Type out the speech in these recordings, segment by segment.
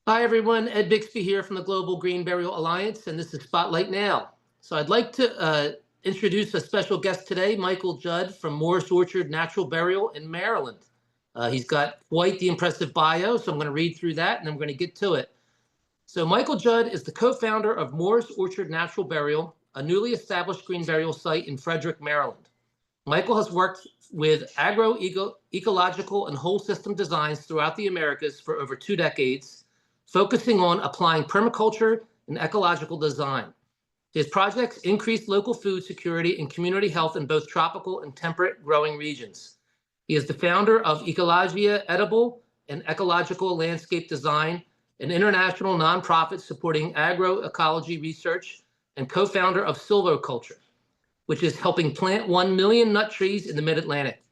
Hi, everyone. Ed Bixby here from the Global Green Burial Alliance, and this is Spotlight Now. So I'd like to introduce a special guest today, Michael Judd from Morris Orchard Natural Burial in Maryland. He's got quite the impressive bio, so I'm going to read through that, and I'm going to get to it. So Michael Judd is the co-founder of Morris Orchard Natural Burial, a newly established green burial site in Frederick, Maryland. Michael has worked with agro-ecological and whole system designs throughout the Americas for over 2 decades, focusing on applying permaculture and ecological design. His projects increase local food security and community health in both tropical and temperate growing regions. He is the founder of Ecologia Edible and Ecological Landscape Design, an international nonprofit supporting agro-ecology research, and co-founder of SilvoCulture, which is helping plant 1 million nut trees in the mid-Atlantic.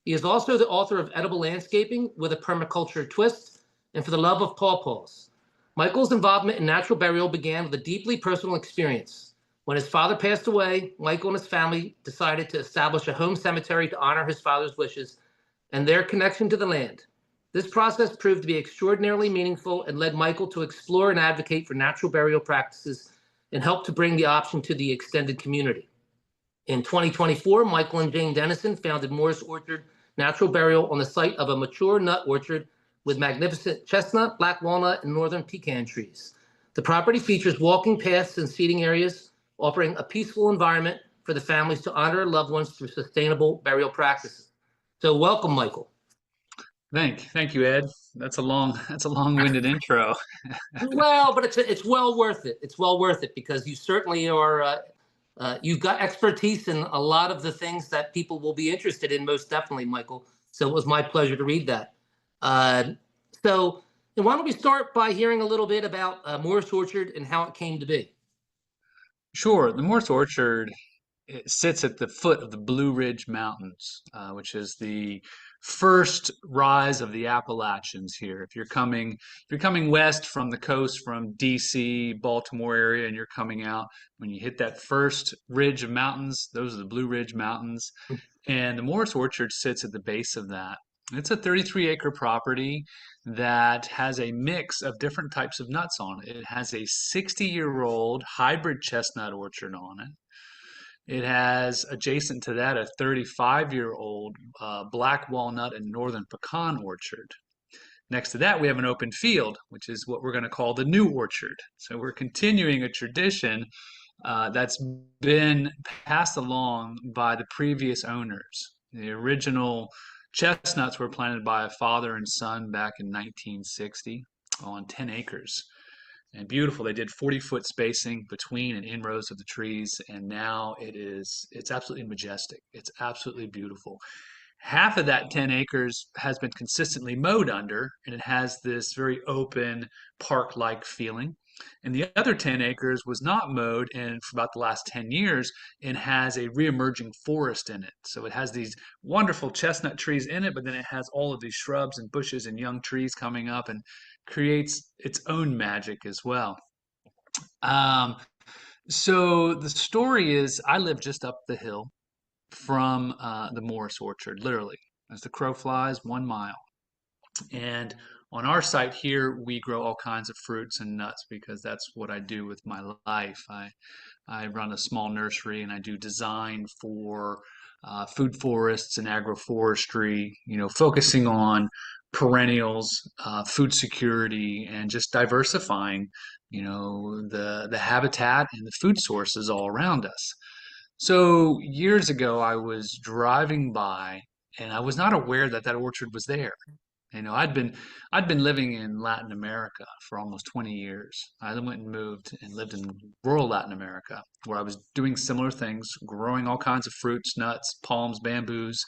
He is also the author of Edible Landscaping with a Permaculture Twist and For the Love of PawPaws. Michael's involvement in natural burial began with a deeply personal experience. When his father passed away, Michael and his family decided to establish a home cemetery to honor his father's wishes and their connection to the land. This process proved to be extraordinarily meaningful and led Michael to explore and advocate for natural burial practices and help to bring the option to the extended community. In 2024, Michael and Jane Dennison founded Morris Orchard Natural Burial on the site of a mature nut orchard with magnificent chestnut, black walnut, and northern pecan trees. The property features walking paths and seating areas, offering a peaceful environment for the families to honor loved ones through sustainable burial practices. So welcome, Michael. Thank you, Ed. That's a long-winded intro. Well, but it's well worth it. It's well worth it because you certainly are. You've got expertise in a lot of the things that people will be interested in, most definitely, Michael. So it was my pleasure to read that. So why don't we start by hearing a little bit about Morris Orchard and how it came to be? Sure, the Morse Orchard, it sits at the foot of the Blue Ridge Mountains, which is the first rise of the Appalachians here. If you're coming west from the coast from DC, Baltimore area, and you're coming out, when you hit that first ridge of mountains, those are the Blue Ridge Mountains. And the Morris Orchard sits at the base of that. It's a 33-acre property that has a mix of different types of nuts on it. It has a 60-year-old hybrid chestnut orchard on it. It has adjacent to that a 35-year-old black walnut and northern pecan orchard. Next to that, we have an open field, which is what we're going to call the new orchard. So we're continuing a tradition that's been passed along by the previous owners. The original chestnuts were planted by a father and son back in 1960 on 10 acres. And beautiful. They did 40-foot spacing between and in rows of the trees, and now it's absolutely majestic. It's absolutely beautiful. Half of that 10 acres has been consistently mowed under, and it has this very open park-like feeling. And the other 10 acres was not mowed in for about the last 10 years and has a reemerging forest in it. So it has these wonderful chestnut trees in it, but then it has all of these shrubs and bushes and young trees coming up and creates its own magic as well. Um, so the story is I live just up the hill from the Morris Orchard, literally, as the crow flies, 1 mile. And on our site here, we grow all kinds of fruits and nuts because that's what I do with my life. I run a small nursery and I do design for food forests and agroforestry, focusing on perennials, food security, and just diversifying, the habitat and the food sources all around us. So years ago, I was driving by and I was not aware that that orchard was there. I'd been living in Latin America for almost 20 years. I then went and moved and lived in rural Latin America where I was doing similar things, growing all kinds of fruits, nuts, palms, bamboos.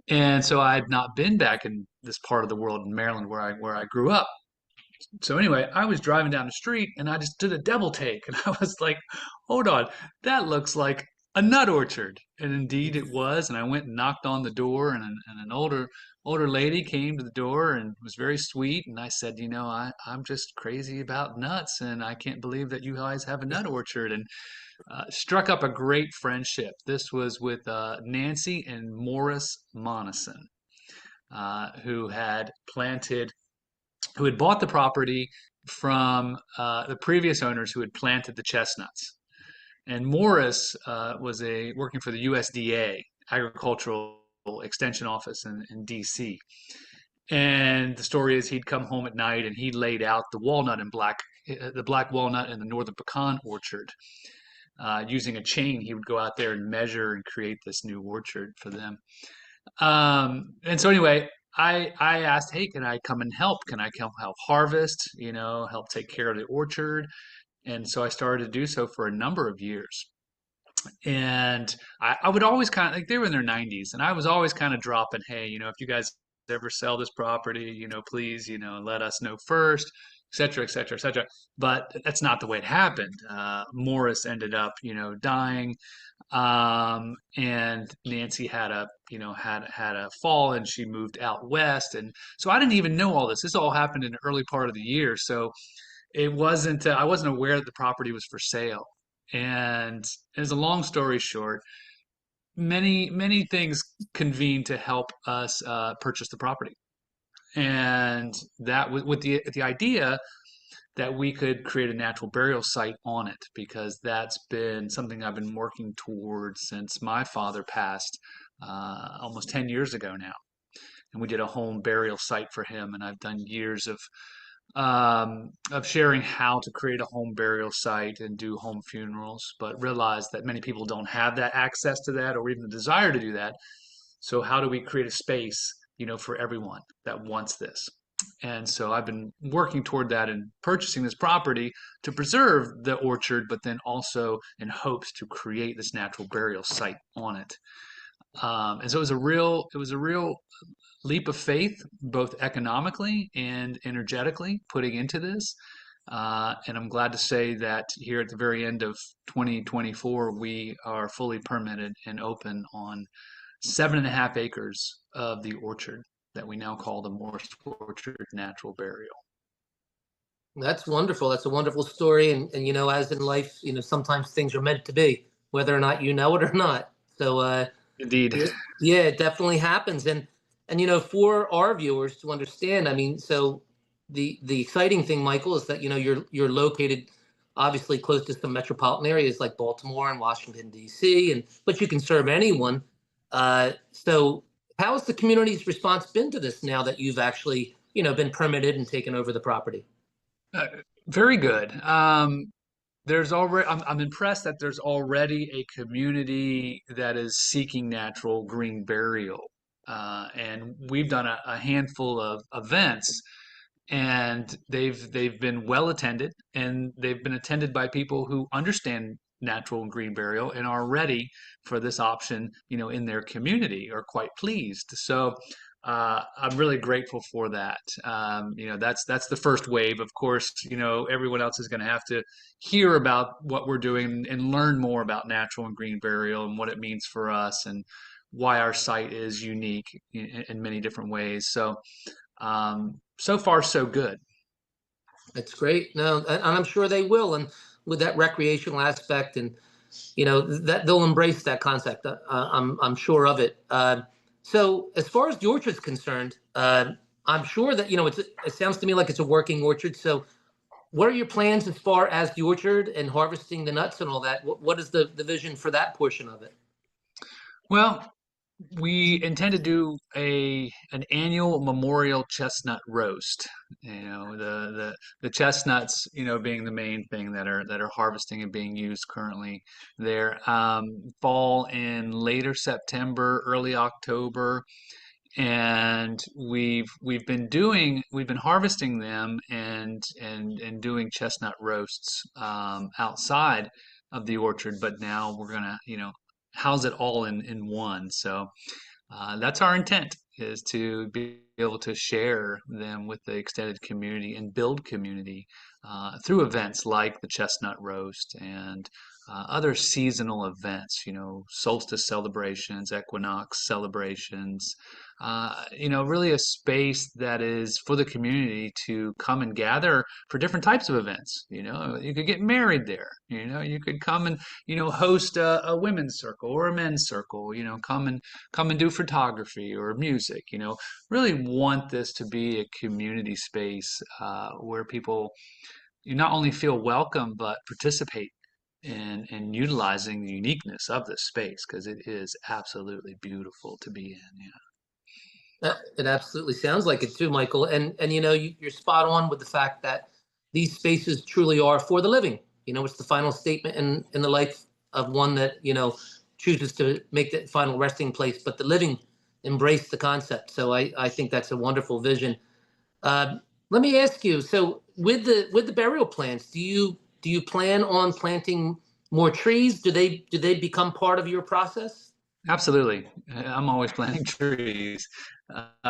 And so I had not been back in this part of the world in Maryland where I grew up. So anyway, I was driving down the street and I just did a double take and I was like, hold on, that looks like a nut orchard. And indeed it was. And I went and knocked on the door and an older lady came to the door and was very sweet. And I said, I'm just crazy about nuts and I can't believe that you guys have a nut orchard. And struck up a great friendship. This was with Nancy and Morris Monison, who had planted who had bought the property from the previous owners who had planted the chestnuts. And Morris was a working for the USDA, Agricultural Extension Office in DC. And the story is he'd come home at night and he laid out the black walnut and the northern pecan orchard. Using a chain, he would go out there and measure and create this new orchard for them. And so anyway, I asked, hey, can I come and help? Can I come help harvest? Help take care of the orchard. And so I started to do so for a number of years. And I would always kind of like they were in their 90s, and I was always kind of dropping, hey, if you guys ever sell this property, please, let us know first, et cetera, et cetera, et cetera. But that's not the way it happened. Morris ended up, dying, and Nancy had a fall, and she moved out west, and so I didn't even know all this. This all happened in the early part of the year, so it wasn't. I wasn't aware that the property was for sale. And as a long story short, many things convened to help us purchase the property, and that with the idea that we could create a natural burial site on it, because that's been something I've been working towards since my father passed almost 10 years ago now. And we did a home burial site for him, and I've done years of sharing how to create a home burial site and do home funerals, but realize that many people don't have that access to that or even the desire to do that. So how do we create a space, for everyone that wants this? And so I've been working toward that and purchasing this property to preserve the orchard, but then also in hopes to create this natural burial site on it. And so it was a real leap of faith, both economically and energetically, putting into this. And I'm glad to say that here at the very end of 2024, we are fully permitted and open on 7.5 acres of the orchard that we now call the Morse Orchard Natural Burial. That's wonderful. That's a wonderful story. And as in life, sometimes things are meant to be, whether or not you know it or not. So, Indeed. yeah, it definitely happens. And for our viewers to understand, I mean, so the exciting thing, Michael, is that you're located obviously close to some metropolitan areas like Baltimore and Washington D.C. but you can serve anyone. So how has the community's response been to this now that you've actually been permitted and taken over the property? Very good. There's already I'm impressed that there's already a community that is seeking natural green burial. And we've done a handful of events, and they've been well attended, and they've been attended by people who understand natural and green burial and are ready for this option, in their community, are quite pleased. So I'm really grateful for that. That's the first wave. Of course, everyone else is going to have to hear about what we're doing and learn more about natural and green burial and what it means for us and why our site is unique in many different ways. So, so far, so good. That's great. No, and I'm sure they will. And with that recreational aspect, and that they'll embrace that concept. I'm sure of it. So as far as the orchard's concerned, I'm sure that it sounds to me like it's a working orchard. So what are your plans as far as the orchard and harvesting the nuts and all that? What is the vision for that portion of it? Well, we intend to do an annual memorial chestnut roast. The chestnuts, being the main thing that are harvesting and being used currently there. Fall in later September, early October, and we've been harvesting them and doing chestnut roasts outside of the orchard, but now we're gonna house it all in one. So that's our intent, is to be able to share them with the extended community and build community through events like the chestnut roast and other seasonal events, solstice celebrations, equinox celebrations, really a space that is for the community to come and gather for different types of events. You could get married there. You could come and host a women's circle or a men's circle. Come and do photography or music. Really want this to be a community space where people you not only feel welcome but participate in utilizing the uniqueness of this space because it is absolutely beautiful to be in. Yeah. It absolutely sounds like it too, Michael. And you're spot on with the fact that these spaces truly are for the living. It's the final statement in the life of one that chooses to make the final resting place. But the living embrace the concept. So I think that's a wonderful vision. Uh, Let me ask you. So with the burial plants, do you plan on planting more trees? Do they become part of your process? Absolutely. I'm always planting trees.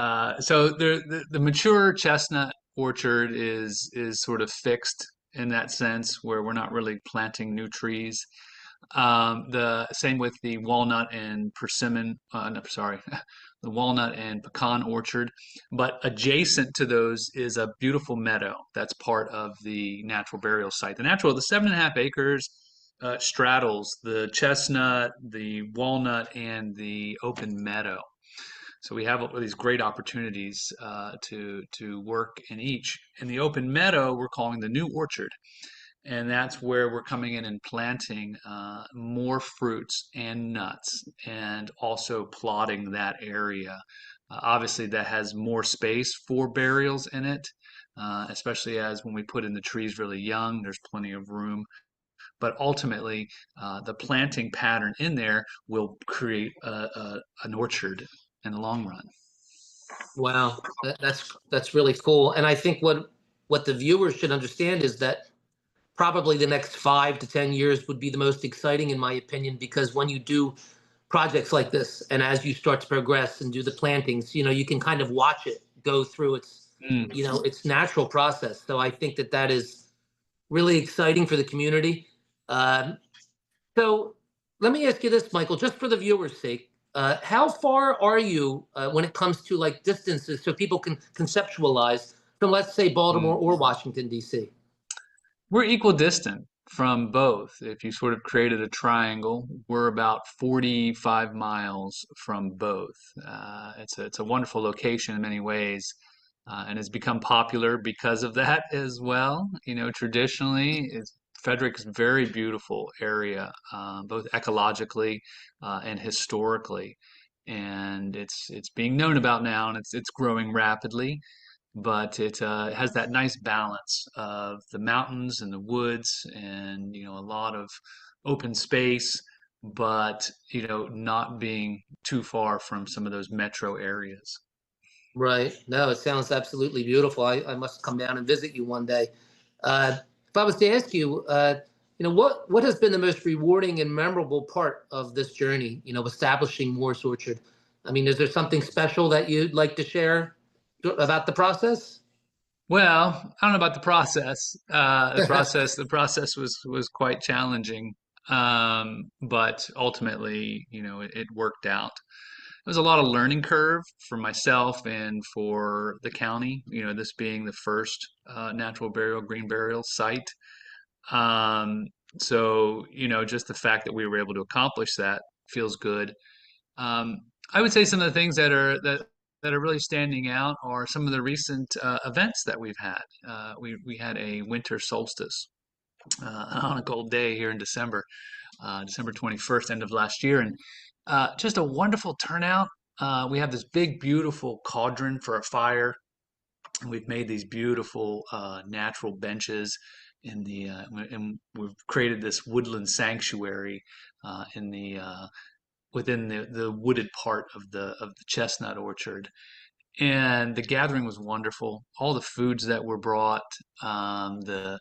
So the mature chestnut orchard is sort of fixed in that sense where we're not really planting new trees. The same with the walnut and persimmon, no, sorry, the walnut and pecan orchard. But adjacent to those is a beautiful meadow that's part of the natural burial site. The 7.5 acres straddles the chestnut, the walnut, and the open meadow. So we have these great opportunities to work in each. In the open meadow, we're calling the new orchard, and that's where we're coming in and planting more fruits and nuts, and also plotting that area. Obviously, that has more space for burials in it, especially as when we put in the trees really young, there's plenty of room. But ultimately, the planting pattern in there will create an orchard in the long run. Wow, that's really cool. And I think what the viewers should understand is that probably the next 5 to 10 years would be the most exciting, in my opinion, because when you do projects like this, and as you start to progress and do the plantings, you can kind of watch it go through Mm. its natural process. So I think that is really exciting for the community. Um, so let me ask you this, Michael, just for the viewers' sake. How far are you when it comes to like distances so people can conceptualize from, let's say, Baltimore Mm. or Washington, D.C.? We're equal distant from both. If you sort of created a triangle, we're about 45 miles from both. It's a wonderful location in many ways, and it's become popular because of that as well. Traditionally, Frederick is a very beautiful area, both ecologically and historically, and it's being known about now, and it's growing rapidly, but it has that nice balance of the mountains and the woods and a lot of open space, but not being too far from some of those metro areas. Right. No, it sounds absolutely beautiful. I must come down and visit you one day. If I was to ask you, what has been the most rewarding and memorable part of this journey, establishing Morse Orchard? I mean, is there something special that you'd like to share about the process? Well, I don't know about the process. The process was quite challenging, but ultimately, it worked out. There was a lot of learning curve for myself and for the county, this being the first natural burial, green burial site. Um, so, just the fact that we were able to accomplish that feels good. Um, I would say some of the things that are really standing out are some of the recent events that we've had. We had a winter solstice on a cold day here in December, December 21st, end of last year, and just a wonderful turnout. We have this big, beautiful cauldron for a fire. We've made these beautiful natural benches and we've created this woodland sanctuary in the within the wooded part of the chestnut orchard. And the gathering was wonderful. All the foods that were brought, the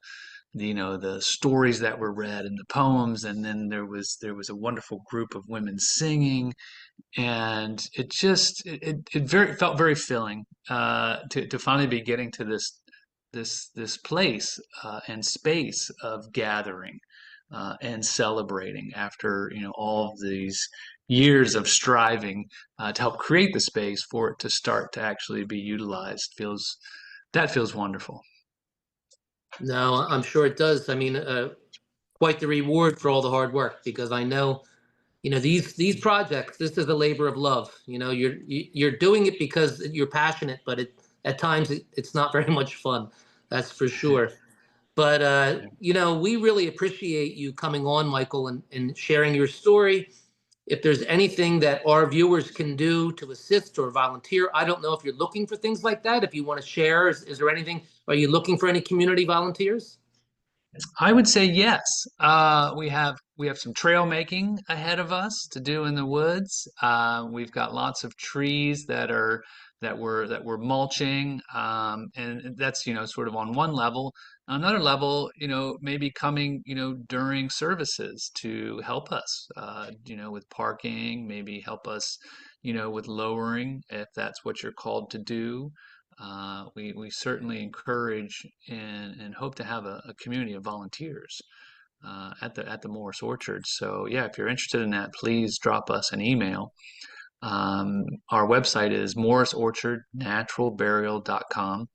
stories that were read and the poems, and then there was a wonderful group of women singing, and it felt very filling to finally be getting to this place and space of gathering. and celebrating after all of these years of striving to help create the space for it to start to actually be utilized. Feels wonderful. No, I'm sure it does. I mean, quite the reward for all the hard work, because I know, these projects, this is a labor of love. You're doing it because you're passionate, but at times it's not very much fun. That's for sure. But we really appreciate you coming on, Michael, and sharing your story. If there's anything that our viewers can do to assist or volunteer, I don't know if you're looking for things like that. If you want to share, is there anything? Are you looking for any community volunteers? I would say yes. We have some trail making ahead of us to do in the woods. We've got lots of trees that we're mulching, and that's sort of on one level. On another level, maybe coming during services to help us, with parking, maybe help us, with lowering if that's what you're called to do. We certainly encourage and hope to have a community of volunteers at the Morris Orchard. So yeah, if you're interested in that, please drop us an email. Our website is morrisorchardnaturalburial.com,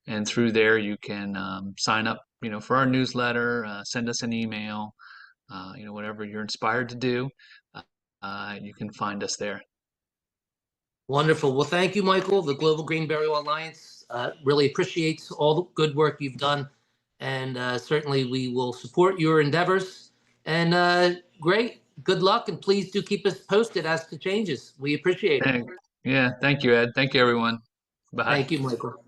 and through there you can sign up, for our newsletter, send us an email, whatever you're inspired to do, you can find us there. Wonderful. Well, thank you, Michael. The Global Green Burial Alliance really appreciates all the good work you've done, and certainly we will support your endeavors. And great, good luck, and please do keep us posted as to changes. We appreciate it. Yeah, thank you, Ed. Thank you, everyone. Bye. Thank you, Michael.